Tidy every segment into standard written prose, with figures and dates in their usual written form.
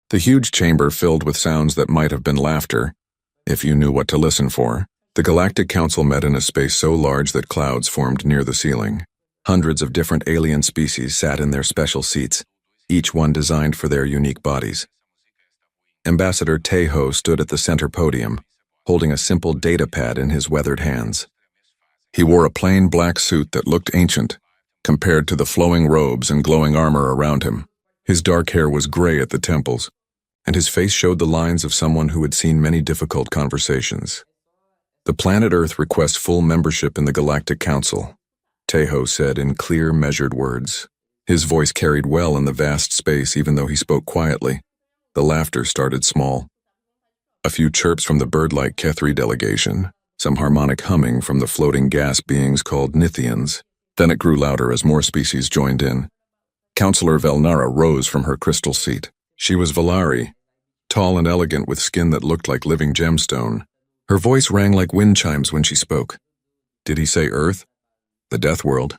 The huge chamber filled with sounds that might have been laughter, if you knew what to listen for. The Galactic Council met in a space so large that clouds formed near the ceiling. Hundreds of different alien species sat in their special seats, each one designed for their unique bodies. Ambassador Tejo stood at the center podium, holding a simple data pad in his weathered hands. He wore a plain black suit that looked ancient, compared to the flowing robes and glowing armor around him. His dark hair was gray at the temples, and his face showed the lines of someone who had seen many difficult conversations. The planet Earth requests full membership in the Galactic Council, Tejo said in clear, measured words. His voice carried well in the vast space even though he spoke quietly. The laughter started small. A few chirps from the bird-like Kethri delegation, some harmonic humming from the floating gas beings called Nithians. Then it grew louder as more species joined in. Counselor Velnara rose from her crystal seat. She was Valari, tall and elegant with skin that looked like living gemstone. Her voice rang like wind chimes when she spoke. Did he say Earth? The Deathworld.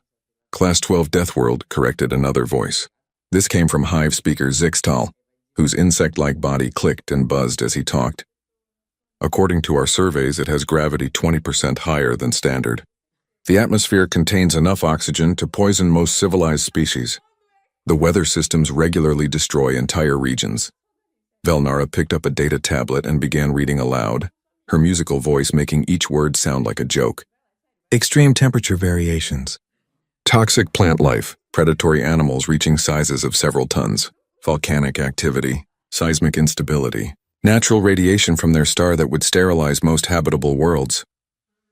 Class 12 Deathworld, corrected another voice. This came from Hive speaker Zixtal, whose insect-like body clicked and buzzed as he talked. According to our surveys, it has gravity 20% higher than standard. The atmosphere contains enough oxygen to poison most civilized species. The weather systems regularly destroy entire regions. Velnara picked up a data tablet and began reading aloud, her musical voice making each word sound like a joke. Extreme temperature variations. Toxic plant life, predatory animals reaching sizes of several tons. Volcanic activity, seismic instability. Natural radiation from their star that would sterilize most habitable worlds.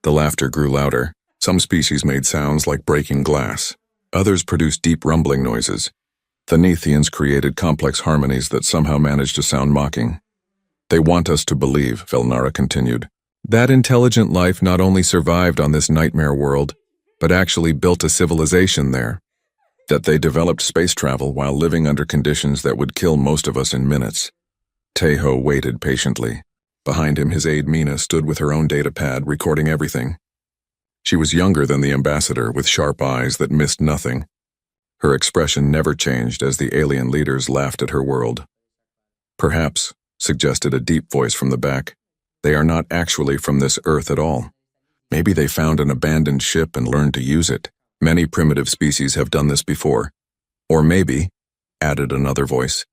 The laughter grew louder. Some species made sounds like breaking glass. Others produced deep rumbling noises. The Nethians created complex harmonies that somehow managed to sound mocking. They want us to believe, Velnara continued, that intelligent life not only survived on this nightmare world, but actually built a civilization there. That they developed space travel while living under conditions that would kill most of us in minutes. Tejo waited patiently. Behind him, his aide Mina stood with her own data pad, recording everything. She was younger than the ambassador, with sharp eyes that missed nothing. Her expression never changed as the alien leaders laughed at her world. Perhaps, suggested a deep voice from the back, they are not actually from this Earth at all. Maybe they found an abandoned ship and learned to use it. Many primitive species have done this before. Or maybe, added another voice,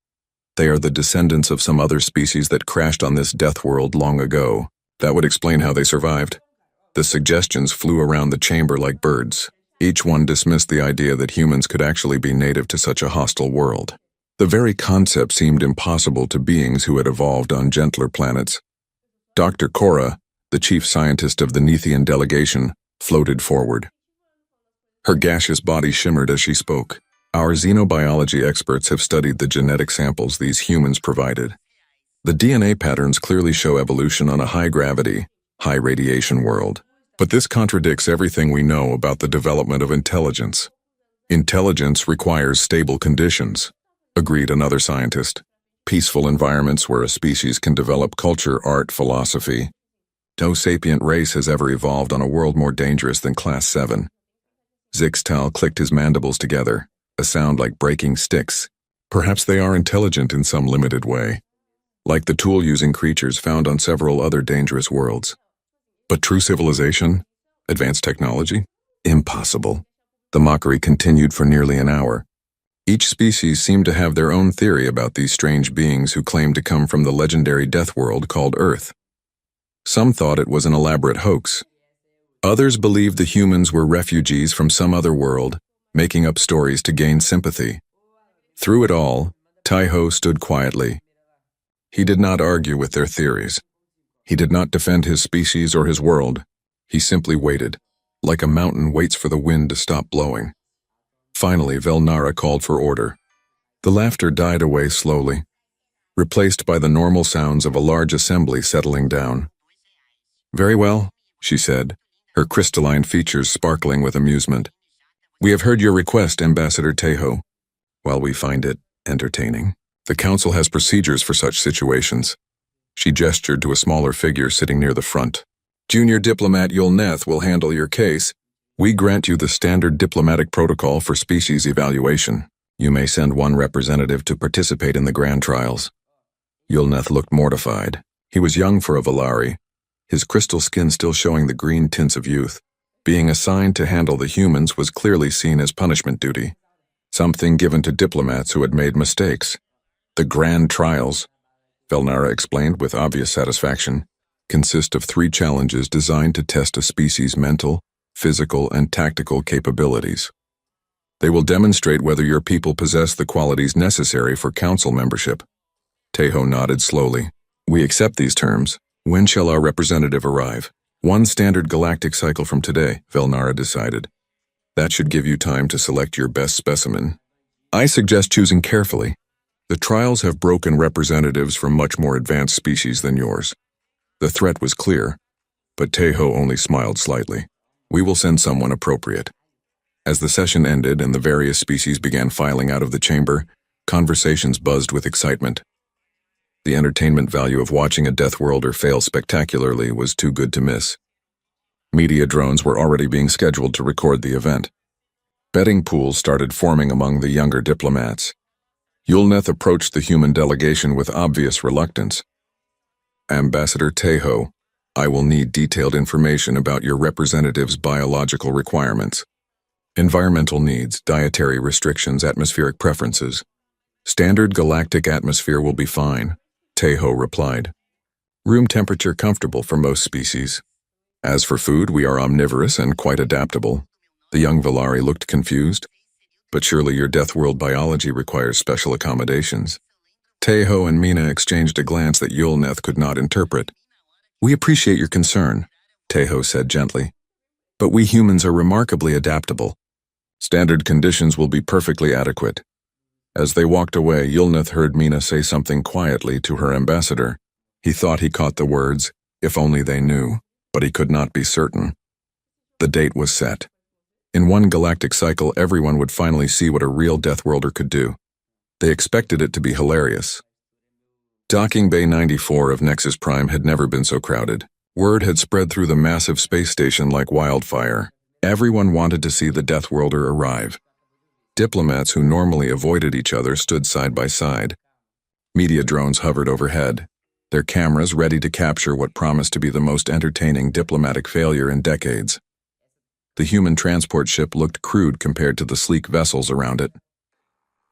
they are the descendants of some other species that crashed on this death world long ago. That would explain how they survived. The suggestions flew around the chamber like birds. Each one dismissed the idea that humans could actually be native to such a hostile world. The very concept seemed impossible to beings who had evolved on gentler planets. Dr. Cora, the chief scientist of the Nethian delegation, floated forward. Her gaseous body shimmered as she spoke. Our xenobiology experts have studied the genetic samples these humans provided. The DNA patterns clearly show evolution on a high-gravity, high-radiation world. But this contradicts everything we know about the development of intelligence. Intelligence requires stable conditions, agreed another scientist. Peaceful environments where a species can develop culture, art, philosophy. No sapient race has ever evolved on a world more dangerous than Class 7. Zixtal clicked his mandibles together, a sound like breaking sticks. Perhaps they are intelligent in some limited way, like the tool-using creatures found on several other dangerous worlds. But true civilization? Advanced technology? Impossible. The mockery continued for nearly an hour. Each species seemed to have their own theory about these strange beings who claimed to come from the legendary death world called Earth. Some thought it was an elaborate hoax. Others believed the humans were refugees from some other world, making up stories to gain sympathy. Through it all, Tejo stood quietly. He did not argue with their theories. He did not defend his species or his world. He simply waited, like a mountain waits for the wind to stop blowing. Finally, Velnara called for order. The laughter died away slowly, replaced by the normal sounds of a large assembly settling down. Very well, she said, her crystalline features sparkling with amusement. We have heard your request, Ambassador Tejo. While we find it entertaining, the Council has procedures for such situations. She gestured to a smaller figure sitting near the front. Junior Diplomat Yulneth will handle your case. We grant you the standard diplomatic protocol for species evaluation. You may send one representative to participate in the grand trials. Yulneth looked mortified. He was young for a Valari, his crystal skin still showing the green tints of youth. Being assigned to handle the humans was clearly seen as punishment duty, something given to diplomats who had made mistakes. The grand trials, Velnara explained with obvious satisfaction, consist of 3 challenges designed to test a species' mental, physical, and tactical capabilities. They will demonstrate whether your people possess the qualities necessary for council membership. Tejo nodded slowly. We accept these terms. When shall our representative arrive? 1 standard galactic cycle from today, Velnara decided. That should give you time to select your best specimen. I suggest choosing carefully. The trials have broken representatives from much more advanced species than yours. The threat was clear, but Tejo only smiled slightly. We will send someone appropriate. As the session ended and the various species began filing out of the chamber, conversations buzzed with excitement. The entertainment value of watching a Deathworlder fail spectacularly was too good to miss. Media drones were already being scheduled to record the event. Betting pools started forming among the younger diplomats. Yulneth approached the human delegation with obvious reluctance. Ambassador Tejo, I will need detailed information about your representative's biological requirements. Environmental needs, dietary restrictions, atmospheric preferences. Standard galactic atmosphere will be fine, Tejo replied. Room temperature comfortable for most species. As for food, we are omnivorous and quite adaptable. The young Valari looked confused. But surely your Deathworld biology requires special accommodations. Tejo and Mina exchanged a glance that Yulneth could not interpret. We appreciate your concern, Tejo said gently. But we humans are remarkably adaptable. Standard conditions will be perfectly adequate. As they walked away, Yulneth heard Mina say something quietly to her ambassador. He thought he caught the words, if only they knew, but he could not be certain. The date was set. In 1 galactic cycle, everyone would finally see what a real Deathworlder could do. They expected it to be hilarious. Docking Bay 94 of Nexus Prime had never been so crowded. Word had spread through the massive space station like wildfire. Everyone wanted to see the Deathworlder arrive. Diplomats who normally avoided each other stood side by side. Media drones hovered overhead, their cameras ready to capture what promised to be the most entertaining diplomatic failure in decades. The human transport ship looked crude compared to the sleek vessels around it.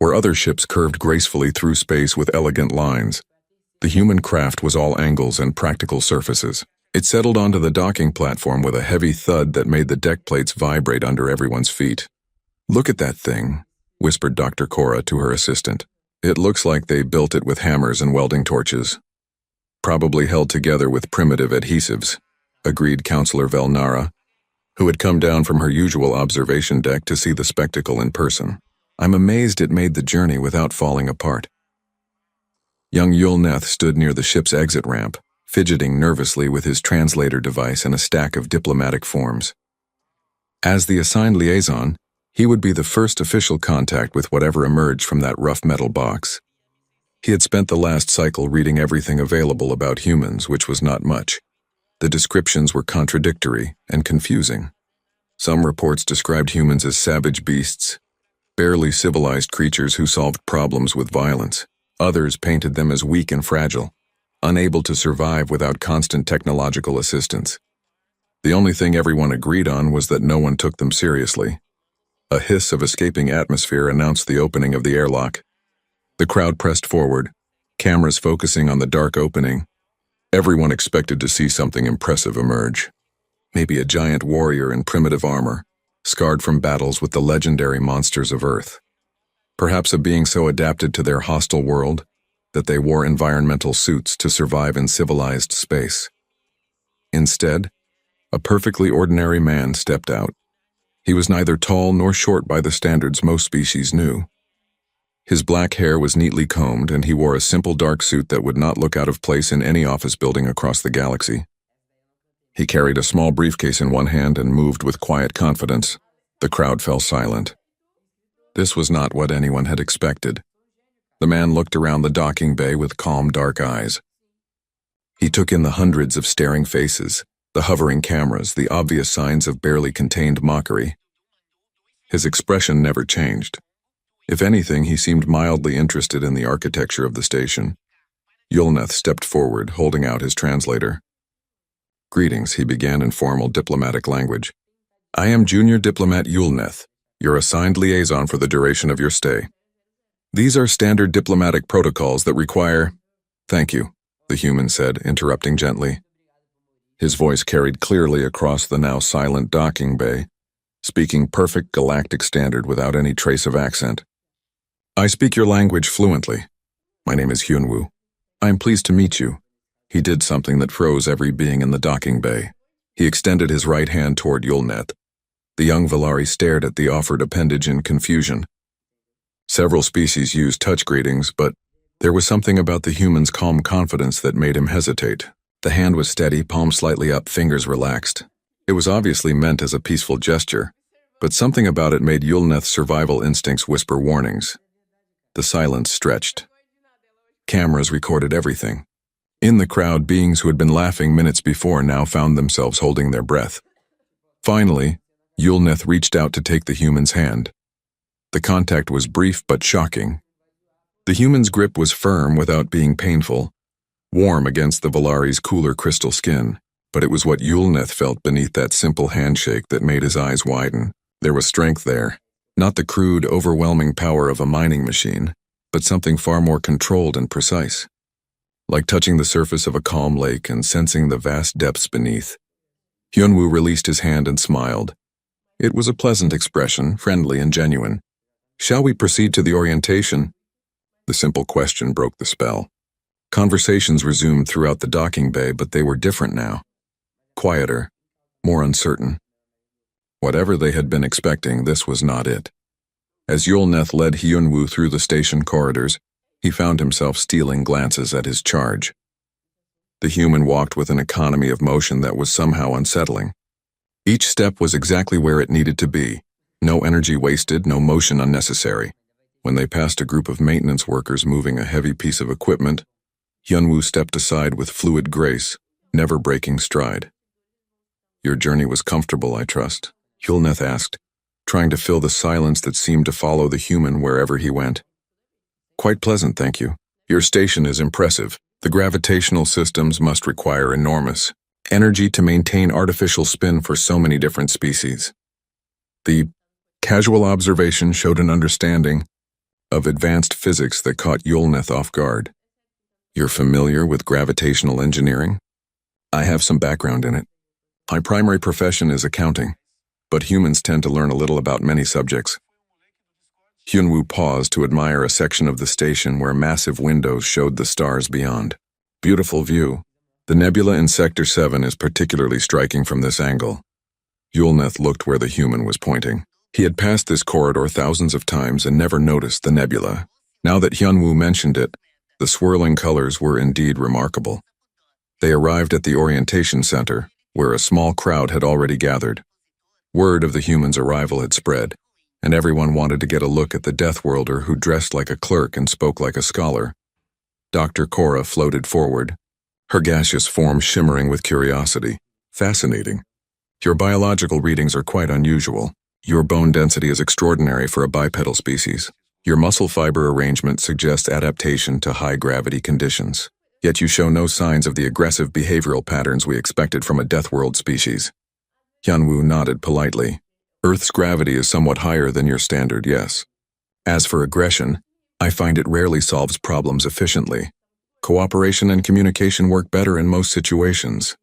Where other ships curved gracefully through space with elegant lines, the human craft was all angles and practical surfaces. It settled onto the docking platform with a heavy thud that made the deck plates vibrate under everyone's feet. Look at that thing, whispered Dr. Cora to her assistant. It looks like they built it with hammers and welding torches. Probably held together with primitive adhesives, agreed Counselor Velnara, who had come down from her usual observation deck to see the spectacle in person. I'm amazed it made the journey without falling apart. Young Yulneth stood near the ship's exit ramp, fidgeting nervously with his translator device and a stack of diplomatic forms. As the assigned liaison, he would be the first official contact with whatever emerged from that rough metal box. He had spent the last cycle reading everything available about humans, which was not much. The descriptions were contradictory and confusing. Some reports described humans as savage beasts, barely civilized creatures who solved problems with violence. Others painted them as weak and fragile, unable to survive without constant technological assistance. The only thing everyone agreed on was that no one took them seriously. A hiss of escaping atmosphere announced the opening of the airlock. The crowd pressed forward, cameras focusing on the dark opening. Everyone expected to see something impressive emerge. Maybe a giant warrior in primitive armor, scarred from battles with the legendary monsters of Earth. Perhaps a being so adapted to their hostile world that they wore environmental suits to survive in civilized space. Instead, a perfectly ordinary man stepped out. He was neither tall nor short by the standards most species knew. His black hair was neatly combed, and he wore a simple dark suit that would not look out of place in any office building across the galaxy. He carried a small briefcase in one hand and moved with quiet confidence. The crowd fell silent. This was not what anyone had expected. The man looked around the docking bay with calm, dark eyes. He took in the hundreds of staring faces, the hovering cameras, the obvious signs of barely contained mockery. His expression never changed. If anything, he seemed mildly interested in the architecture of the station. Yulneth stepped forward, holding out his translator. Greetings, he began in formal diplomatic language. I am Junior Diplomat Yulneth, your assigned liaison for the duration of your stay. These are standard diplomatic protocols that require— Thank you, the human said, interrupting gently. His voice carried clearly across the now silent docking bay, speaking perfect galactic standard without any trace of accent. I speak your language fluently. My name is Hyunwoo. I am pleased to meet you. He did something that froze every being in the docking bay. He extended his right hand toward Yulneth. The young Valari stared at the offered appendage in confusion. Several species used touch greetings, but there was something about the human's calm confidence that made him hesitate. The hand was steady, palm slightly up, fingers relaxed. It was obviously meant as a peaceful gesture, but something about it made Yulneth's survival instincts whisper warnings. The silence stretched. Cameras recorded everything. In the crowd, beings who had been laughing minutes before now found themselves holding their breath. Finally, Yulneth reached out to take the human's hand. The contact was brief but shocking. The human's grip was firm without being painful, warm against the Valari's cooler crystal skin, but it was what Yulneth felt beneath that simple handshake that made his eyes widen. There was strength there, not the crude, overwhelming power of a mining machine, but something far more controlled and precise. Like touching the surface of a calm lake and sensing the vast depths beneath. Hyunwoo released his hand and smiled. It was a pleasant expression, friendly and genuine. Shall we proceed to the orientation? The simple question broke the spell. Conversations resumed throughout the docking bay, but they were different now. Quieter, more uncertain. Whatever they had been expecting, this was not it. As Yulneth led Hyunwoo through the station corridors, he found himself stealing glances at his charge. The human walked with an economy of motion that was somehow unsettling. Each step was exactly where it needed to be. No energy wasted, no motion unnecessary. When they passed a group of maintenance workers moving a heavy piece of equipment, Hyunwoo stepped aside with fluid grace, never breaking stride. Your journey was comfortable, I trust? Yulneth asked, trying to fill the silence that seemed to follow the human wherever he went. Quite pleasant, thank you. Your station is impressive. The gravitational systems must require enormous energy to maintain artificial spin for so many different species. The casual observation showed an understanding of advanced physics that caught Yulneth off guard. You're familiar with gravitational engineering? I have some background in it. My primary profession is accounting, but humans tend to learn a little about many subjects. Hyunwoo paused to admire a section of the station where massive windows showed the stars beyond. Beautiful view. The nebula in Sector 7 is particularly striking from this angle. Yulneth looked where the human was pointing. He had passed this corridor thousands of times and never noticed the nebula. Now that Hyunwoo mentioned it, the swirling colors were indeed remarkable. They arrived at the orientation center, where a small crowd had already gathered. Word of the human's arrival had spread, and everyone wanted to get a look at the Deathworlder who dressed like a clerk and spoke like a scholar. Dr. Cora floated forward, her gaseous form shimmering with curiosity. Fascinating. Your biological readings are quite unusual. Your bone density is extraordinary for a bipedal species. Your muscle fiber arrangement suggests adaptation to high-gravity conditions. Yet you show no signs of the aggressive behavioral patterns we expected from a Deathworld species. Hyunwoo nodded politely. Earth's gravity is somewhat higher than your standard, yes. As for aggression, I find it rarely solves problems efficiently. Cooperation and communication work better in most situations.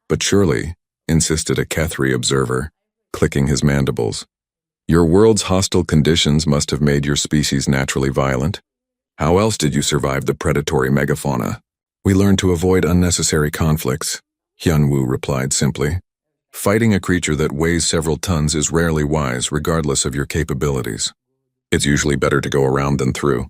But surely, insisted a Kethri observer, clicking his mandibles, your world's hostile conditions must have made your species naturally violent. How else did you survive the predatory megafauna? We learned to avoid unnecessary conflicts, Hyunwoo replied simply. Fighting a creature that weighs several tons is rarely wise, regardless of your capabilities. It's usually better to go around than through.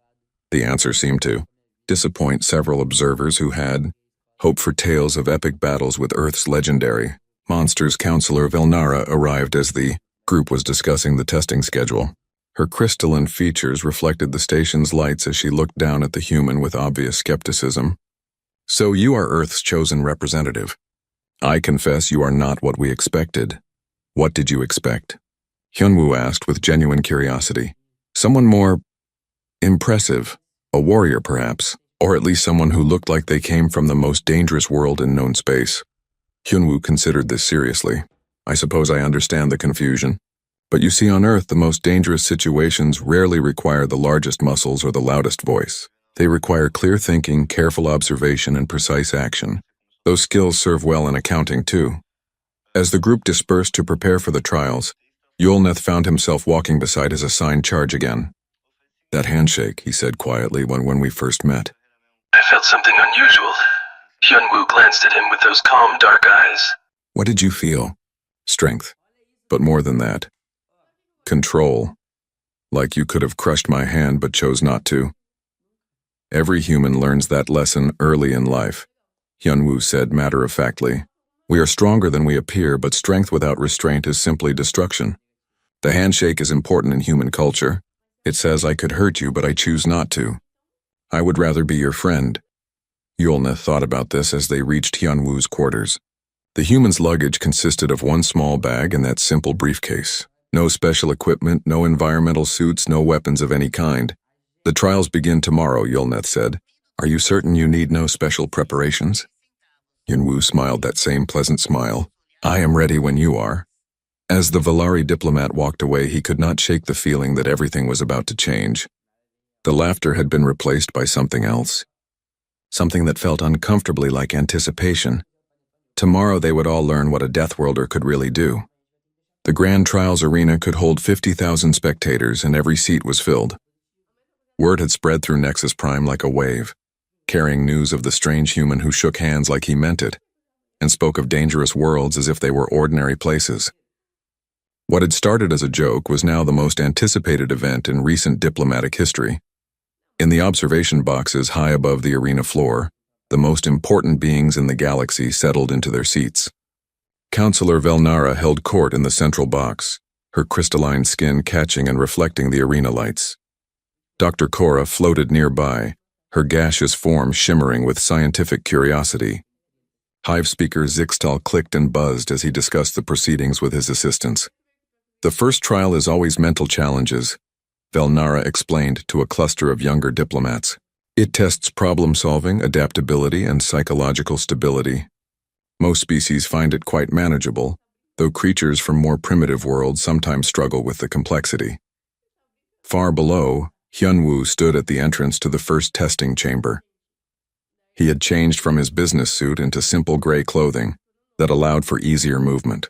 The answer seemed to disappoint several observers who had hoped for tales of epic battles with Earth's legendary monsters. Counselor Velnara arrived as the group was discussing the testing schedule. Her crystalline features reflected the station's lights as she looked down at the human with obvious skepticism. So you are Earth's chosen representative. I confess you are not what we expected. What did you expect? Hyunwoo asked with genuine curiosity. Someone more impressive, a warrior perhaps. Or at least someone who looked like they came from the most dangerous world in known space. Hyunwoo considered this seriously. I suppose I understand the confusion. But you see, on Earth, the most dangerous situations rarely require the largest muscles or the loudest voice. They require clear thinking, careful observation, and precise action. Those skills serve well in accounting, too. As the group dispersed to prepare for the trials, Yolneth found himself walking beside his assigned charge again. "That handshake," he said quietly when we first met. I felt something unusual. Hyunwoo glanced at him with those calm, dark eyes. "What did you feel?" "Strength. But more than that. Control. Like you could have crushed my hand but chose not to." "Every human learns that lesson early in life," Hyunwoo said matter-of-factly. "We are stronger than we appear, but strength without restraint is simply destruction. The handshake is important in human culture. It says I could hurt you, but I choose not to. I would rather be your friend." Yolneth thought about this as they reached Hyunwoo's quarters. The human's luggage consisted of one small bag and that simple briefcase. No special equipment, no environmental suits, no weapons of any kind. "The trials begin tomorrow," Yolneth said. "Are you certain you need no special preparations?" Hyunwoo smiled that same pleasant smile. "I am ready when you are." As the Valari diplomat walked away, he could not shake the feeling that everything was about to change. The laughter had been replaced by something else. Something that felt uncomfortably like anticipation. Tomorrow they would all learn what a Deathworlder could really do. The Grand Trials Arena could hold 50,000 spectators, and every seat was filled. Word had spread through Nexus Prime like a wave, carrying news of the strange human who shook hands like he meant it, and spoke of dangerous worlds as if they were ordinary places. What had started as a joke was now the most anticipated event in recent diplomatic history. In the observation boxes high above the arena floor, the most important beings in the galaxy settled into their seats. Counselor Velnara held court in the central box, her crystalline skin catching and reflecting the arena lights. Dr. Cora floated nearby, her gaseous form shimmering with scientific curiosity. Hive speaker Zixtal clicked and buzzed as he discussed the proceedings with his assistants. "The first trial is always mental challenges," Velnara explained to a cluster of younger diplomats. "It tests problem-solving, adaptability, and psychological stability. Most species find it quite manageable, though creatures from more primitive worlds sometimes struggle with the complexity." Far below, Hyunwoo stood at the entrance to the first testing chamber. He had changed from his business suit into simple gray clothing that allowed for easier movement.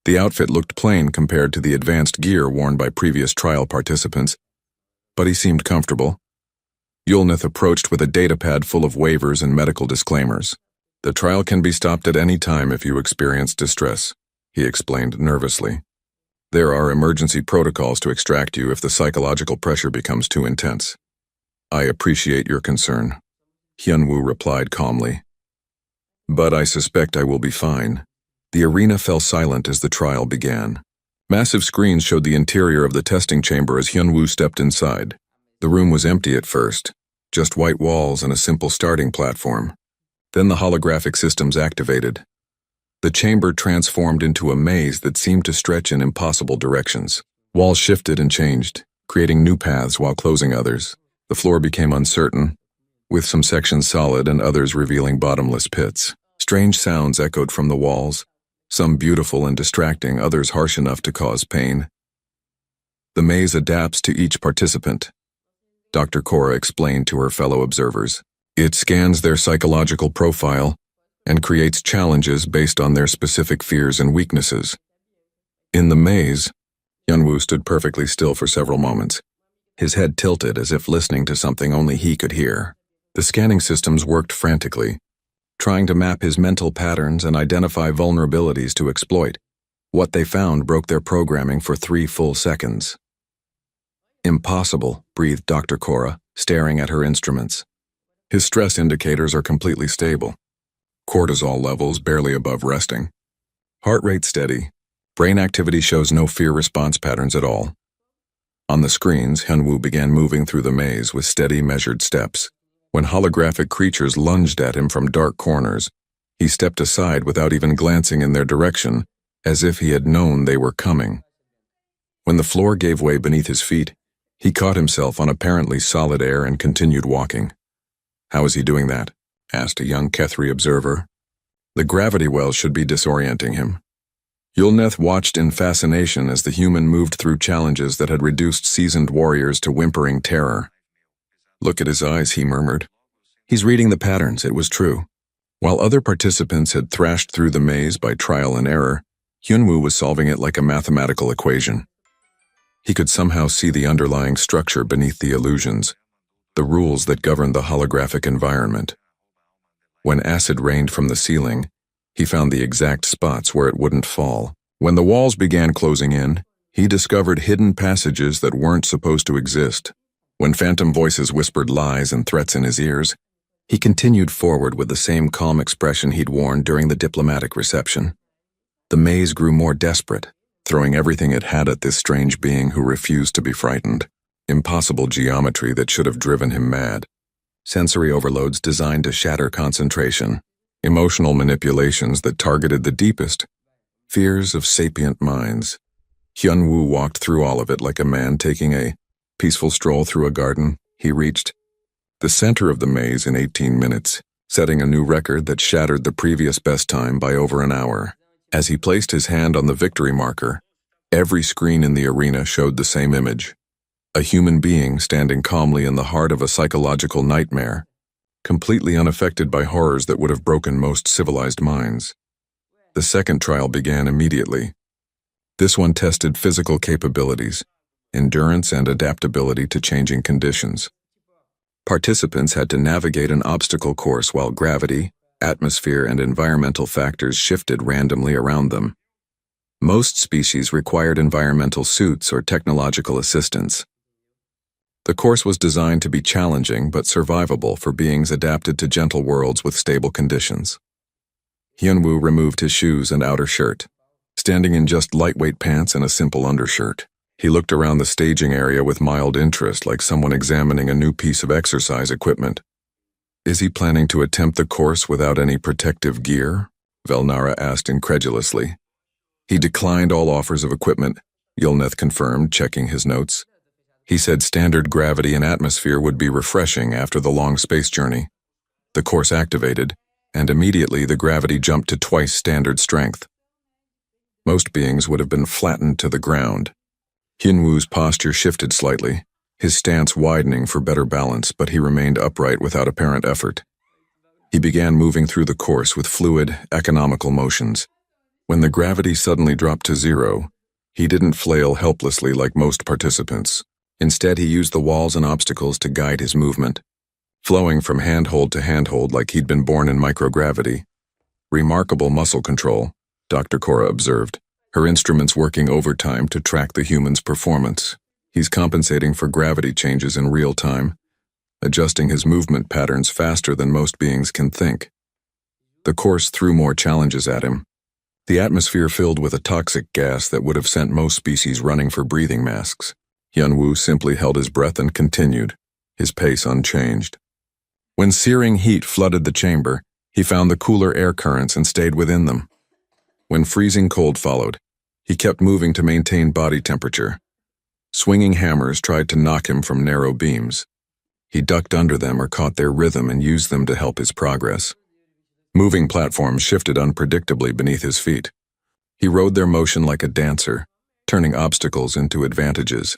The outfit looked plain compared to the advanced gear worn by previous trial participants, but he seemed comfortable. Yolneth approached with a datapad full of waivers and medical disclaimers. "The trial can be stopped at any time if you experience distress," he explained nervously. "There are emergency protocols to extract you if the psychological pressure becomes too intense." "I appreciate your concern," Hyunwoo replied calmly. "But I suspect I will be fine." The arena fell silent as the trial began. Massive screens showed the interior of the testing chamber as Hyunwoo stepped inside. The room was empty at first, just white walls and a simple starting platform. Then the holographic systems activated. The chamber transformed into a maze that seemed to stretch in impossible directions. Walls shifted and changed, creating new paths while closing others. The floor became uncertain, with some sections solid and others revealing bottomless pits. Strange sounds echoed from the walls, some beautiful and distracting, others harsh enough to cause pain. "The maze adapts to each participant," Dr. Cora explained to her fellow observers. "It scans their psychological profile and creates challenges based on their specific fears and weaknesses." In the maze, Hyunwoo stood perfectly still for several moments, his head tilted as if listening to something only he could hear. The scanning systems worked frantically, trying to map his mental patterns and identify vulnerabilities to exploit. What they found broke their programming for 3 full seconds. "Impossible," breathed Dr. Cora, staring at her instruments. "His stress indicators are completely stable. Cortisol levels barely above resting. Heart rate steady. Brain activity shows no fear response patterns at all." On the screens, Hyunwoo began moving through the maze with steady, measured steps. When holographic creatures lunged at him from dark corners, he stepped aside without even glancing in their direction, as if he had known they were coming. When the floor gave way beneath his feet, he caught himself on apparently solid air and continued walking. How is he doing that? Asked a young Kethri observer. The gravity well should be disorienting him. Yulneth watched in fascination as the human moved through challenges that had reduced seasoned warriors to whimpering terror. Look at his eyes, he murmured. He's reading the patterns, it was true. While other participants had thrashed through the maze by trial and error, Hyunwoo was solving it like a mathematical equation. He could somehow see the underlying structure beneath the illusions, the rules that governed the holographic environment. When acid rained from the ceiling, he found the exact spots where it wouldn't fall. When the walls began closing in, he discovered hidden passages that weren't supposed to exist. When phantom voices whispered lies and threats in his ears, he continued forward with the same calm expression he'd worn during the diplomatic reception. The maze grew more desperate, throwing everything it had at this strange being who refused to be frightened. Impossible geometry that should have driven him mad. Sensory overloads designed to shatter concentration. Emotional manipulations that targeted the deepest fears of sapient minds. Hyunwoo walked through all of it like a man taking a peaceful stroll through a garden. He reached the center of the maze in 18 minutes, setting a new record that shattered the previous best time by over an hour. As he placed his hand on the victory marker, every screen in the arena showed the same image. A human being standing calmly in the heart of a psychological nightmare, completely unaffected by horrors that would have broken most civilized minds. The second trial began immediately. This one tested physical capabilities, endurance and adaptability to changing conditions. Participants had to navigate an obstacle course while gravity, atmosphere, and environmental factors shifted randomly around them. Most species required environmental suits or technological assistance. The course was designed to be challenging but survivable for beings adapted to gentle worlds with stable conditions. Hyunwoo removed his shoes and outer shirt, standing in just lightweight pants and a simple undershirt. He looked around the staging area with mild interest, like someone examining a new piece of exercise equipment. Is he planning to attempt the course without any protective gear? Velnara asked incredulously. He declined all offers of equipment, Yulneth confirmed, checking his notes. He said standard gravity and atmosphere would be refreshing after the long space journey. The course activated, and immediately the gravity jumped to twice standard strength. Most beings would have been flattened to the ground. Hyunwoo's posture shifted slightly, his stance widening for better balance, but he remained upright without apparent effort. He began moving through the course with fluid, economical motions. When the gravity suddenly dropped to zero, he didn't flail helplessly like most participants. Instead, he used the walls and obstacles to guide his movement, flowing from handhold to handhold like he'd been born in microgravity. Remarkable muscle control, Dr. Cora observed, her instruments working overtime to track the human's performance. He's compensating for gravity changes in real time, adjusting his movement patterns faster than most beings can think. The course threw more challenges at him. The atmosphere filled with a toxic gas that would have sent most species running for breathing masks. Hyunwoo simply held his breath and continued, his pace unchanged. When searing heat flooded the chamber, he found the cooler air currents and stayed within them. When freezing cold followed, he kept moving to maintain body temperature. Swinging hammers tried to knock him from narrow beams. He ducked under them or caught their rhythm and used them to help his progress. Moving platforms shifted unpredictably beneath his feet. He rode their motion like a dancer, turning obstacles into advantages.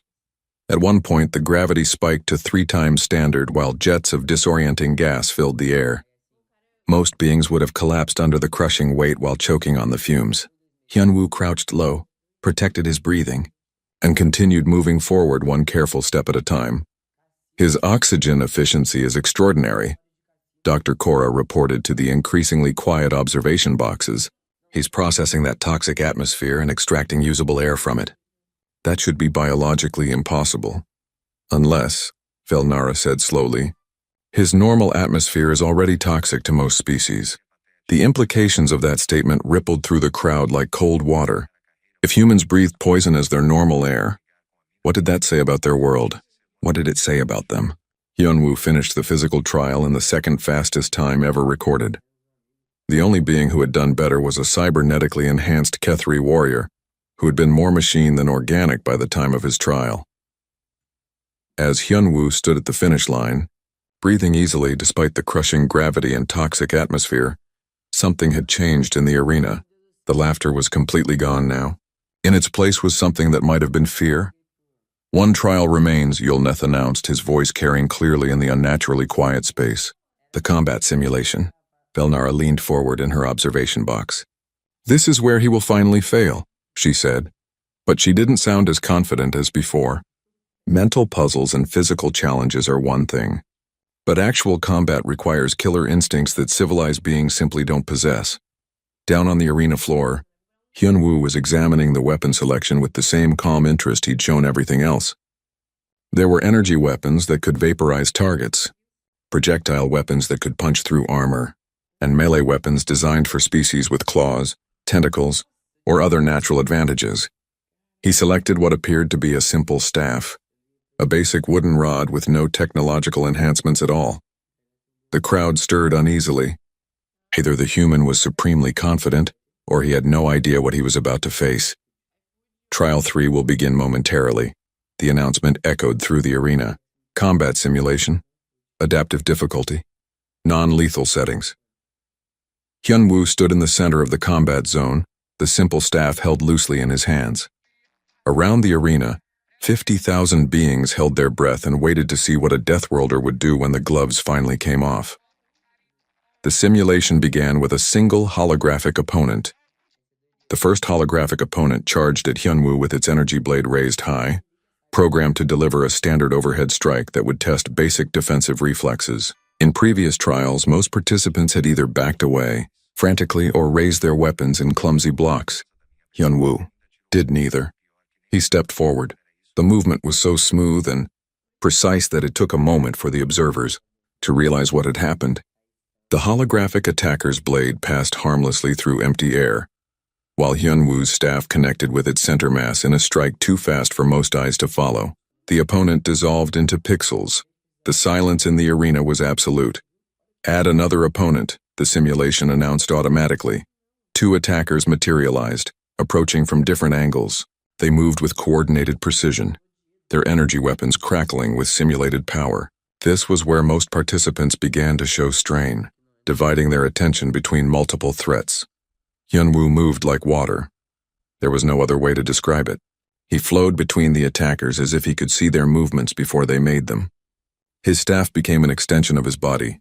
At one point, the gravity spiked to 3 times standard while jets of disorienting gas filled the air. Most beings would have collapsed under the crushing weight while choking on the fumes. Hyunwoo crouched low, protected his breathing, and continued moving forward one careful step at a time. His oxygen efficiency is extraordinary, Dr. Cora reported to the increasingly quiet observation boxes. He's processing that toxic atmosphere and extracting usable air from it. That should be biologically impossible. Unless, Velnara said slowly, his normal atmosphere is already toxic to most species. The implications of that statement rippled through the crowd like cold water. If humans breathed poison as their normal air, what did that say about their world? What did it say about them? Hyunwoo finished the physical trial in the second fastest time ever recorded. The only being who had done better was a cybernetically enhanced Kethri warrior, who had been more machine than organic by the time of his trial. As Hyunwoo stood at the finish line, Breathing easily despite the crushing gravity and toxic atmosphere, something had changed in the arena. The laughter was completely gone now. In its place was something that might have been fear. One trial remains, Yulneth announced, his voice carrying clearly in the unnaturally quiet space. The combat simulation. Velnara leaned forward in her observation box. This is where he will finally fail, she said. But she didn't sound as confident as before. Mental puzzles and physical challenges are one thing. But actual combat requires killer instincts that civilized beings simply don't possess. Down on the arena floor, Hyunwoo was examining the weapon selection with the same calm interest he'd shown everything else. There were energy weapons that could vaporize targets, projectile weapons that could punch through armor, and melee weapons designed for species with claws, tentacles, or other natural advantages. He selected what appeared to be a simple staff, a basic wooden rod with no technological enhancements at all. The crowd stirred uneasily. Either the human was supremely confident, or he had no idea what he was about to face. Trial 3 will begin momentarily. The announcement echoed through the arena. Combat simulation, adaptive difficulty, non-lethal settings. Hyunwoo stood in the center of the combat zone, the simple staff held loosely in his hands. Around the arena, 50,000 beings held their breath and waited to see what a Deathworlder would do when the gloves finally came off. The simulation began with a single holographic opponent. The first holographic opponent charged at Hyunwoo with its energy blade raised high, programmed to deliver a standard overhead strike that would test basic defensive reflexes. In previous trials, most participants had either backed away, frantically, or raised their weapons in clumsy blocks. Hyunwoo did neither. He stepped forward. The movement was so smooth and precise that it took a moment for the observers to realize what had happened. The holographic attacker's blade passed harmlessly through empty air, while Hyunwoo's staff connected with its center mass in a strike too fast for most eyes to follow. The opponent dissolved into pixels. The silence in the arena was absolute. Add another opponent, the simulation announced automatically. 2 attackers materialized, approaching from different angles. They moved with coordinated precision, their energy weapons crackling with simulated power. This was where most participants began to show strain, dividing their attention between multiple threats. Hyunwoo moved like water. There was no other way to describe it. He flowed between the attackers as if he could see their movements before they made them. His staff became an extension of his body,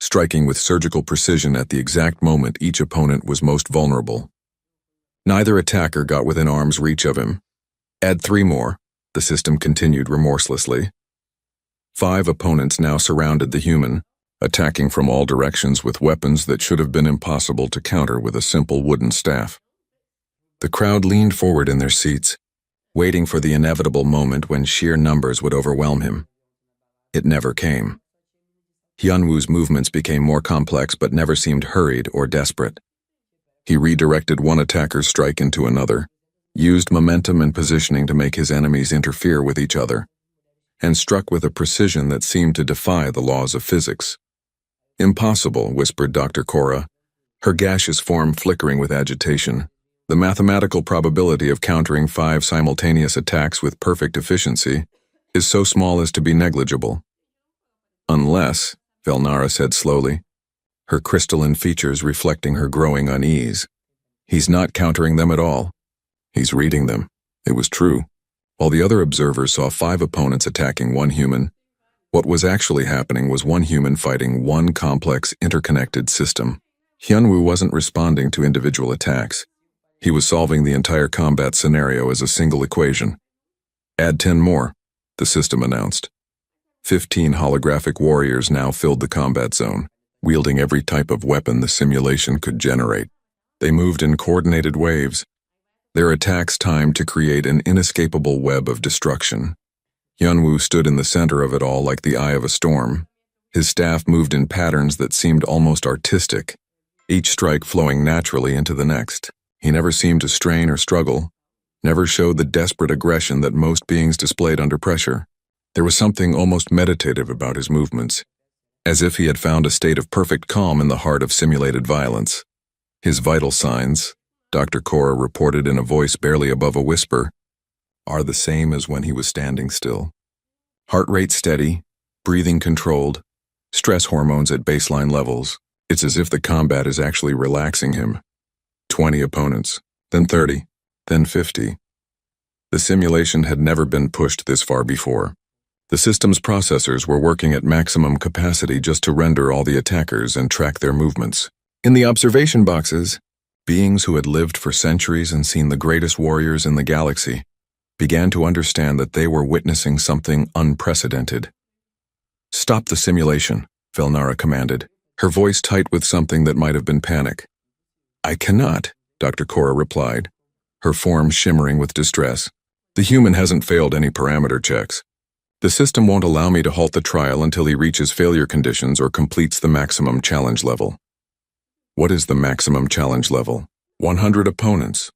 striking with surgical precision at the exact moment each opponent was most vulnerable. Neither attacker got within arm's reach of him. Add 3 more, the system continued remorselessly. 5 opponents now surrounded the human, attacking from all directions with weapons that should have been impossible to counter with a simple wooden staff. The crowd leaned forward in their seats, waiting for the inevitable moment when sheer numbers would overwhelm him. It never came. Hyunwoo's movements became more complex but never seemed hurried or desperate. He redirected one attacker's strike into another, used momentum and positioning to make his enemies interfere with each other, and struck with a precision that seemed to defy the laws of physics. Impossible, whispered Dr. Cora, her gaseous form flickering with agitation. The mathematical probability of countering 5 simultaneous attacks with perfect efficiency is so small as to be negligible. Unless, Velnara said slowly, her crystalline features reflecting her growing unease. He's not countering them at all. He's reading them. It was true. While the other observers saw 5 opponents attacking one human, what was actually happening was one human fighting one complex, interconnected system. Hyunwoo wasn't responding to individual attacks. He was solving the entire combat scenario as a single equation. Add 10 more, the system announced. 15 holographic warriors now filled the combat zone, wielding every type of weapon the simulation could generate. They moved in coordinated waves, their attacks timed to create an inescapable web of destruction. Hyunwoo stood in the center of it all like the eye of a storm. His staff moved in patterns that seemed almost artistic, each strike flowing naturally into the next. He never seemed to strain or struggle, never showed the desperate aggression that most beings displayed under pressure. There was something almost meditative about his movements, as if he had found a state of perfect calm in the heart of simulated violence. His vital signs, Dr. Cora reported in a voice barely above a whisper, are the same as when he was standing still. Heart rate steady, breathing controlled, stress hormones at baseline levels. It's as if the combat is actually relaxing him. 20 opponents, then 30, then 50. The simulation had never been pushed this far before. The system's processors were working at maximum capacity just to render all the attackers and track their movements. In the observation boxes, beings who had lived for centuries and seen the greatest warriors in the galaxy began to understand that they were witnessing something unprecedented. "Stop the simulation," Velnara commanded, her voice tight with something that might have been panic. "I cannot," Dr. Cora replied, her form shimmering with distress. "The human hasn't failed any parameter checks. The system won't allow me to halt the trial until he reaches failure conditions or completes the maximum challenge level." What is the maximum challenge level? 100 opponents.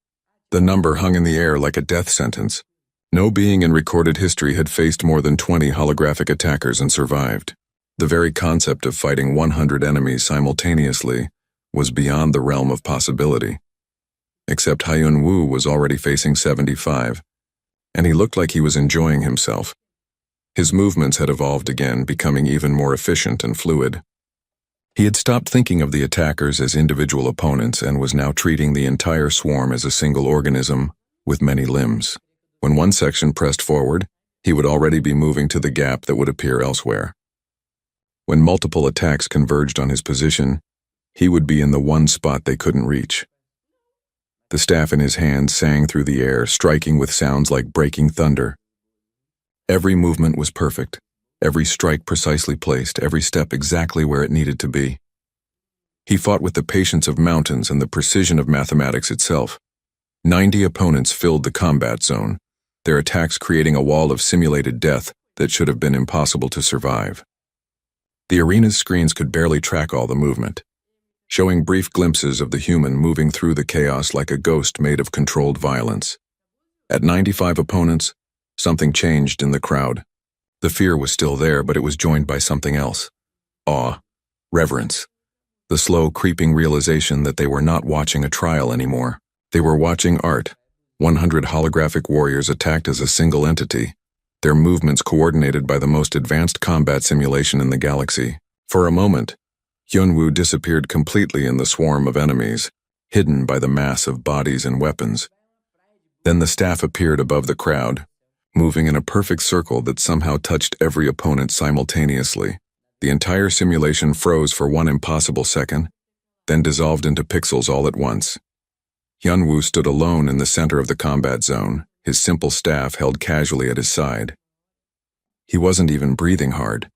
The number hung in the air like a death sentence. No being in recorded history had faced more than 20 holographic attackers and survived. The very concept of fighting 100 enemies simultaneously was beyond the realm of possibility. Except Hyun Woo was already facing 75, and he looked like he was enjoying himself. His movements had evolved again, becoming even more efficient and fluid. He had stopped thinking of the attackers as individual opponents and was now treating the entire swarm as a single organism with many limbs. When one section pressed forward, he would already be moving to the gap that would appear elsewhere. When multiple attacks converged on his position, he would be in the one spot they couldn't reach. The staff in his hand sang through the air, striking with sounds like breaking thunder. Every movement was perfect. Every strike precisely placed, every step exactly where it needed to be. He fought with the patience of mountains and the precision of mathematics itself. 90 opponents filled the combat zone, their attacks creating a wall of simulated death that should have been impossible to survive. The arena's screens could barely track all the movement, showing brief glimpses of the human moving through the chaos like a ghost made of controlled violence. At 95 opponents, something changed in the crowd. The fear was still there, but it was joined by something else. Awe, reverence, the slow, creeping realization that they were not watching a trial anymore. They were watching art. 100 holographic warriors attacked as a single entity, their movements coordinated by the most advanced combat simulation in the galaxy. For a moment, Hyunwoo disappeared completely in the swarm of enemies, hidden by the mass of bodies and weapons. Then the staff appeared above the crowd, moving in a perfect circle that somehow touched every opponent simultaneously. The entire simulation froze for one impossible second, then dissolved into pixels all at once. Hyunwoo stood alone in the center of the combat zone, his simple staff held casually at his side. He wasn't even breathing hard.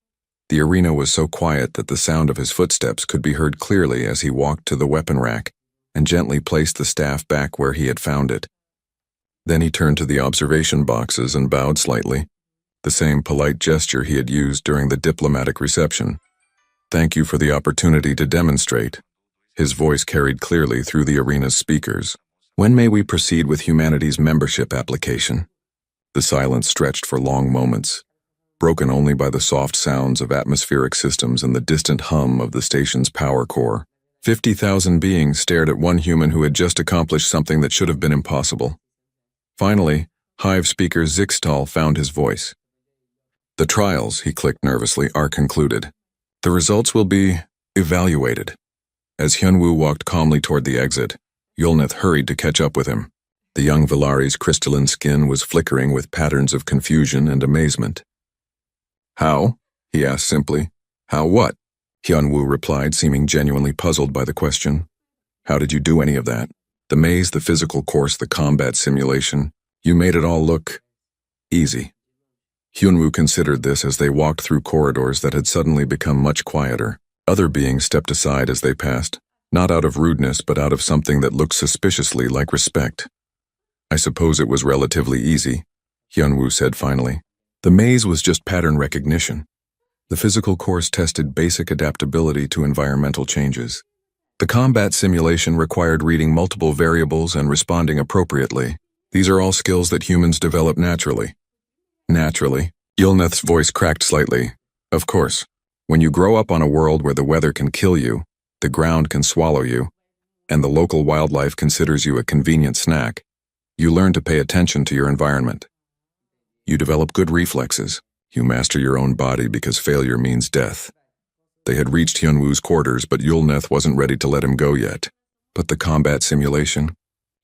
The arena was so quiet that the sound of his footsteps could be heard clearly as he walked to the weapon rack and gently placed the staff back where he had found it. Then he turned to the observation boxes and bowed slightly, the same polite gesture he had used during the diplomatic reception. "Thank you for the opportunity to demonstrate." His voice carried clearly through the arena's speakers. "When may we proceed with humanity's membership application?" The silence stretched for long moments, broken only by the soft sounds of atmospheric systems and the distant hum of the station's power core. 50,000 beings stared at one human who had just accomplished something that should have been impossible. Finally, Hive speaker Zixtal found his voice. "The trials," he clicked nervously, "are concluded. The results will be evaluated." As Hyunwoo walked calmly toward the exit, Yulnith hurried to catch up with him. The young Villari's crystalline skin was flickering with patterns of confusion and amazement. "How?" he asked simply. "How what?" Hyunwoo replied, seeming genuinely puzzled by the question. "How did you do any of that? The maze, the physical course, the combat simulation. You made it all look easy." Hyunwoo considered this as they walked through corridors that had suddenly become much quieter. Other beings stepped aside as they passed, not out of rudeness but out of something that looked suspiciously like respect. "I suppose it was relatively easy," Hyunwoo said finally. "The maze was just pattern recognition. The physical course tested basic adaptability to environmental changes. The combat simulation required reading multiple variables and responding appropriately. These are all skills that humans develop naturally." "Naturally?" Yulneth's voice cracked slightly. "Of course. When you grow up on a world where the weather can kill you, the ground can swallow you, and the local wildlife considers you a convenient snack, you learn to pay attention to your environment. You develop good reflexes. You master your own body because failure means death. They had reached Hyunwoo's quarters, but Yulneth wasn't ready to let him go yet. But the combat simulation?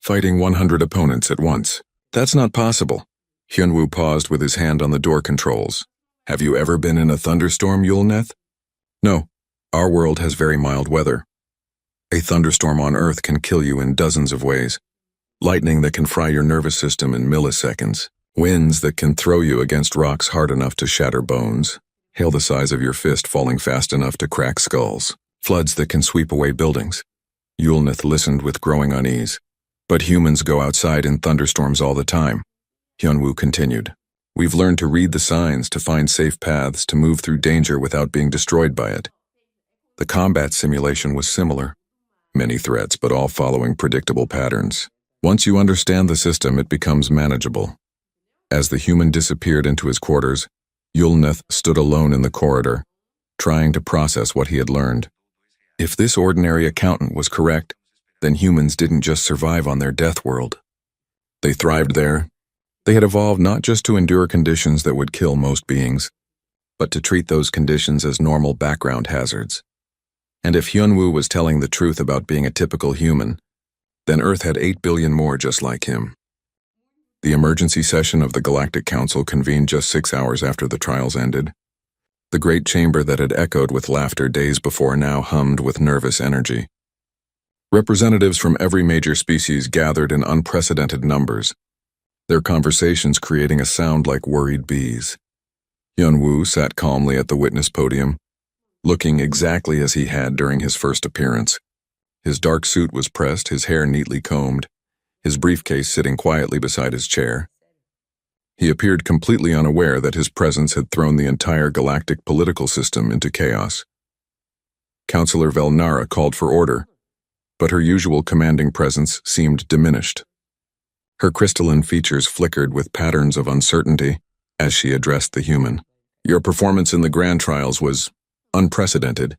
Fighting 100 opponents at once. That's not possible. Hyunwoo paused with his hand on the door controls. Have you ever been in a thunderstorm, Yulneth? No. Our world has very mild weather. A thunderstorm on Earth can kill you in dozens of ways. Lightning that can fry your nervous system in milliseconds. Winds that can throw you against rocks hard enough to shatter bones. Hail the size of your fist falling fast enough to crack skulls. Floods that can sweep away buildings. Yulneth listened with growing unease. But humans go outside in thunderstorms all the time. Hyunwoo continued. We've learned to read the signs, to find safe paths, to move through danger without being destroyed by it. The combat simulation was similar. Many threats, but all following predictable patterns. Once you understand the system, it becomes manageable. As the human disappeared into his quarters, Yulneth stood alone in the corridor, trying to process what he had learned. If this ordinary accountant was correct, then humans didn't just survive on their death world. They thrived there. They had evolved not just to endure conditions that would kill most beings, but to treat those conditions as normal background hazards. And if Hyunwoo was telling the truth about being a typical human, then Earth had 8 billion more just like him. The emergency session of the Galactic Council convened just 6 hours after the trials ended. The great chamber that had echoed with laughter days before now hummed with nervous energy. Representatives from every major species gathered in unprecedented numbers, their conversations creating a sound like worried bees. Hyunwoo sat calmly at the witness podium, looking exactly as he had during his first appearance. His dark suit was pressed, his hair neatly combed, his briefcase sitting quietly beside his chair. He appeared completely unaware that his presence had thrown the entire galactic political system into chaos. Councillor Velnara called for order, but her usual commanding presence seemed diminished. Her crystalline features flickered with patterns of uncertainty as she addressed the human. Your performance in the grand trials was unprecedented.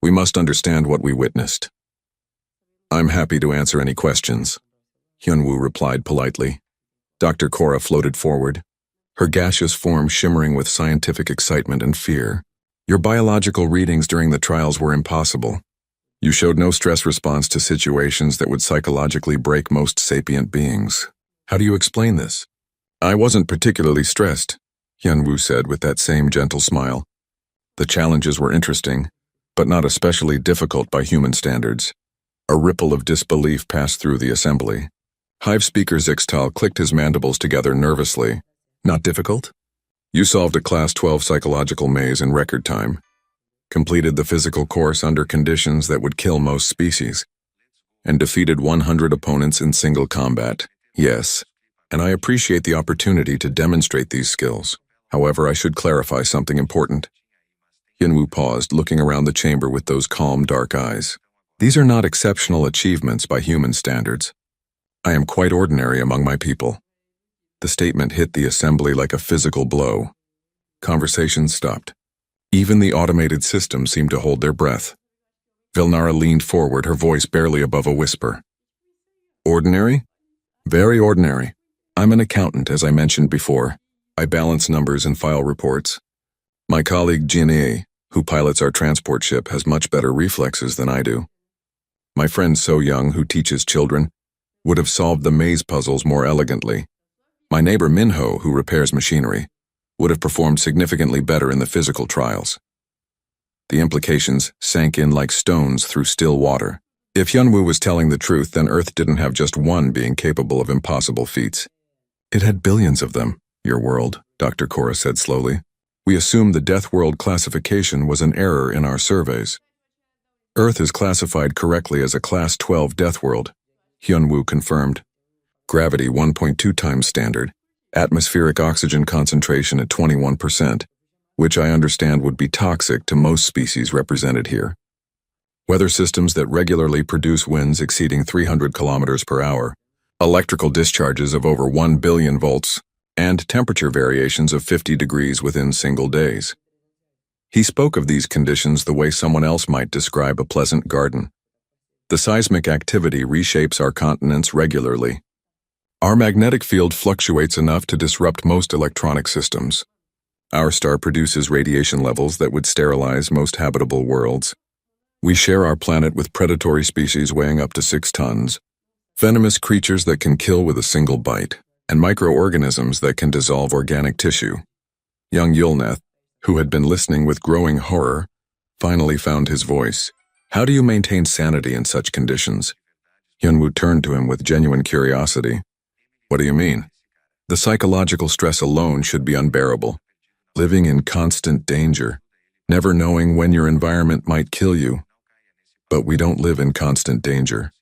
We must understand what we witnessed. I'm happy to answer any questions, Hyunwoo replied politely. Dr. Korra floated forward, her gaseous form shimmering with scientific excitement and fear. Your biological readings during the trials were impossible. You showed no stress response to situations that would psychologically break most sapient beings. How do you explain this? I wasn't particularly stressed, Hyunwoo said with that same gentle smile. The challenges were interesting, but not especially difficult by human standards. A ripple of disbelief passed through the assembly. Hive Speaker Zixtal clicked his mandibles together nervously. Not difficult? You solved a Class 12 psychological maze in record time. Completed the physical course under conditions that would kill most species. And defeated 100 opponents in single combat. Yes, and I appreciate the opportunity to demonstrate these skills. However, I should clarify something important. Hyunwoo paused, looking around the chamber with those calm, dark eyes. These are not exceptional achievements by human standards. I am quite ordinary among my people. The statement hit the assembly like a physical blow. Conversations stopped. Even the automated system seemed to hold their breath. Velnara leaned forward, her voice barely above a whisper. Ordinary? Very ordinary. I'm an accountant, as I mentioned before. I balance numbers and file reports. My colleague Jinhee, who pilots our transport ship, has much better reflexes than I do. My friend So Young, who teaches children, would have solved the maze puzzles more elegantly. My neighbor Minho, who repairs machinery, would have performed significantly better in the physical trials. The implications sank in like stones through still water. If Hyunwoo was telling the truth, then Earth didn't have just one being capable of impossible feats. It had billions of them, your world, Dr. Korra said slowly. We assumed the Deathworld classification was an error in our surveys. Earth is classified correctly as a Class 12 Deathworld, Hyunwoo confirmed. Gravity 1.2 times standard, atmospheric oxygen concentration at 21%, which I understand would be toxic to most species represented here. Weather systems that regularly produce winds exceeding 300 kilometers per hour, electrical discharges of over 1 billion volts, and temperature variations of 50 degrees within single days. He spoke of these conditions the way someone else might describe a pleasant garden. The seismic activity reshapes our continents regularly. Our magnetic field fluctuates enough to disrupt most electronic systems. Our star produces radiation levels that would sterilize most habitable worlds. We share our planet with predatory species weighing up to 6 tons, venomous creatures that can kill with a single bite, and microorganisms that can dissolve organic tissue. Young Yulneth, who had been listening with growing horror, finally found his voice. How do you maintain sanity in such conditions? Hyunwoo turned to him with genuine curiosity. What do you mean? The psychological stress alone should be unbearable. Living in constant danger, never knowing when your environment might kill you. But we don't live in constant danger,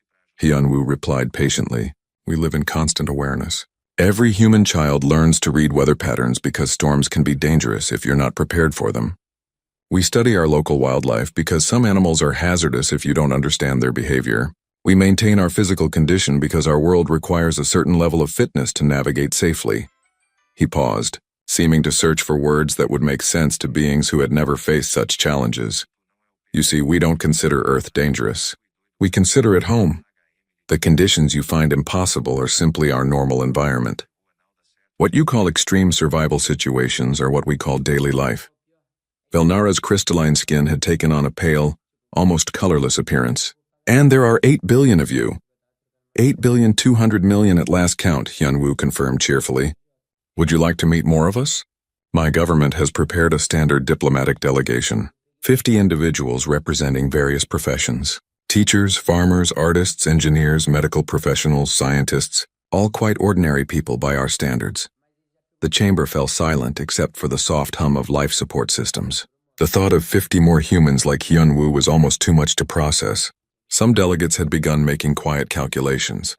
Hyunwoo replied patiently. We live in constant awareness. Every human child learns to read weather patterns because storms can be dangerous if you're not prepared for them. We study our local wildlife because some animals are hazardous if you don't understand their behavior. We maintain our physical condition because our world requires a certain level of fitness to navigate safely. He paused, seeming to search for words that would make sense to beings who had never faced such challenges. You see, we don't consider Earth dangerous. We consider it home. The conditions you find impossible are simply our normal environment. What you call extreme survival situations are what we call daily life. Velnara's crystalline skin had taken on a pale, almost colorless appearance. And there are 8 billion of you. 8,200,000,000 at last count, Hyunwoo confirmed cheerfully. Would you like to meet more of us? My government has prepared a standard diplomatic delegation. 50 individuals representing various professions. Teachers, farmers, artists, engineers, medical professionals, scientists, all quite ordinary people by our standards. The chamber fell silent except for the soft hum of life support systems. The thought of 50 more humans like Hyunwoo was almost too much to process. Some delegates had begun making quiet calculations,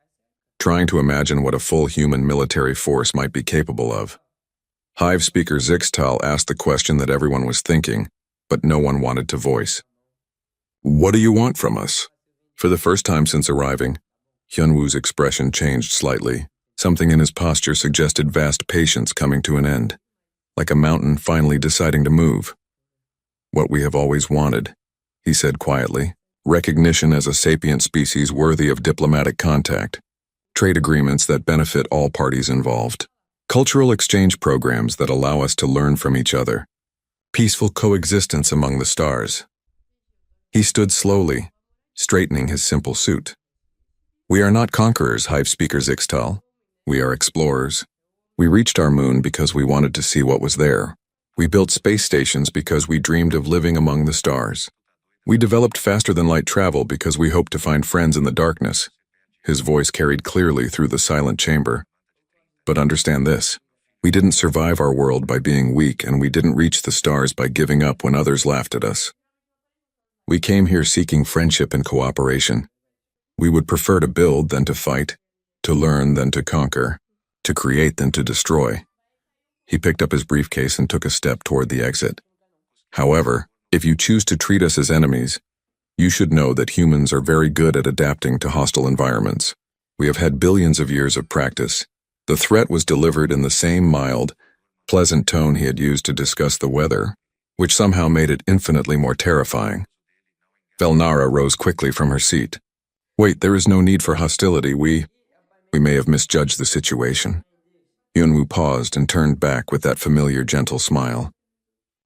trying to imagine what a full human military force might be capable of. Hive speaker Zixtal asked the question that everyone was thinking, but no one wanted to voice. What do you want from us? For the first time since arriving, Hyunwoo's expression changed slightly. Something in his posture suggested vast patience coming to an end, like a mountain finally deciding to move. What we have always wanted, he said quietly. Recognition as a sapient species worthy of diplomatic contact. Trade agreements that benefit all parties involved. Cultural exchange programs that allow us to learn from each other. Peaceful coexistence among the stars. He stood slowly, straightening his simple suit. We are not conquerors, Hive Speaker Zixtal. We are explorers. We reached our moon because we wanted to see what was there. We built space stations because we dreamed of living among the stars. We developed faster-than-light travel because we hoped to find friends in the darkness. His voice carried clearly through the silent chamber. But understand this. We didn't survive our world by being weak, and we didn't reach the stars by giving up when others laughed at us. We came here seeking friendship and cooperation. We would prefer to build than to fight, to learn than to conquer, to create than to destroy. He picked up his briefcase and took a step toward the exit. However, if you choose to treat us as enemies, you should know that humans are very good at adapting to hostile environments. We have had billions of years of practice. The threat was delivered in the same mild, pleasant tone he had used to discuss the weather, which somehow made it infinitely more terrifying. Velnara rose quickly from her seat. Wait, there is no need for hostility. We may have misjudged the situation. Hyunwoo paused and turned back with that familiar gentle smile.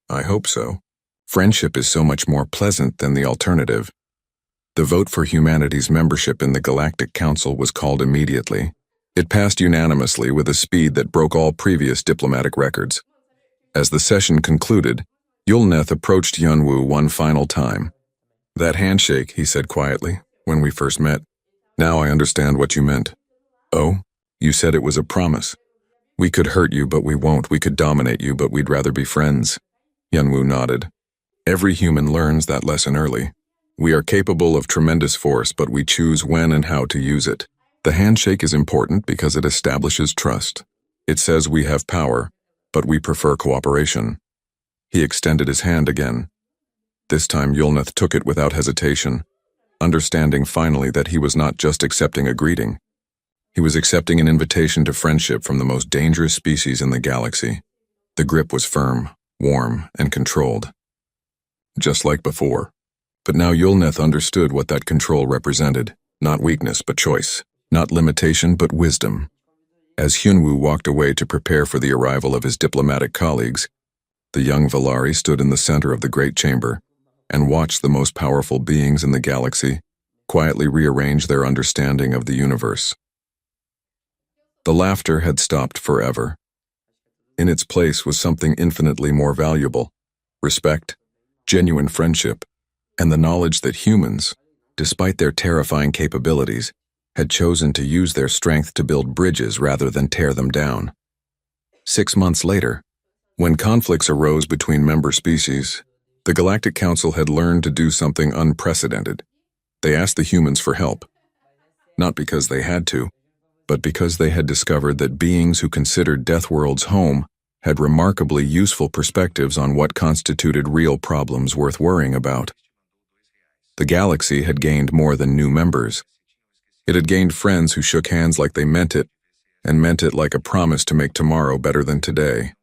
I hope so. Friendship is so much more pleasant than the alternative. The vote for humanity's membership in the Galactic Council was called immediately. It passed unanimously with a speed that broke all previous diplomatic records. As the session concluded, Yulneth approached Hyunwoo one final time. That handshake, he said quietly, when we first met. Now I understand what you meant. Oh, you said it was a promise. We could hurt you, but we won't. We could dominate you, but we'd rather be friends. Hyunwoo nodded. Every human learns that lesson early. We are capable of tremendous force, but we choose when and how to use it. The handshake is important because it establishes trust. It says we have power, but we prefer cooperation. He extended his hand again. This time Yulneth took it without hesitation, understanding finally that he was not just accepting a greeting. He was accepting an invitation to friendship from the most dangerous species in the galaxy. The grip was firm, warm, and controlled. Just like before. But now Yulneth understood what that control represented. Not weakness, but choice. Not limitation, but wisdom. As Hyunwoo walked away to prepare for the arrival of his diplomatic colleagues, The young Valari stood in the center of the great chamber and watched the most powerful beings in the galaxy quietly rearrange their understanding of the universe. The laughter had stopped forever. In its place was something infinitely more valuable: respect, genuine friendship, and the knowledge that humans, despite their terrifying capabilities, had chosen to use their strength to build bridges rather than tear them down. 6 months later, when conflicts arose between member species, the Galactic Council had learned to do something unprecedented. They asked the humans for help, not because they had to, but because they had discovered that beings who considered Deathworld's home had remarkably useful perspectives on what constituted real problems worth worrying about. The galaxy had gained more than new members. It had gained friends who shook hands like they meant it, and meant it like a promise to make tomorrow better than today.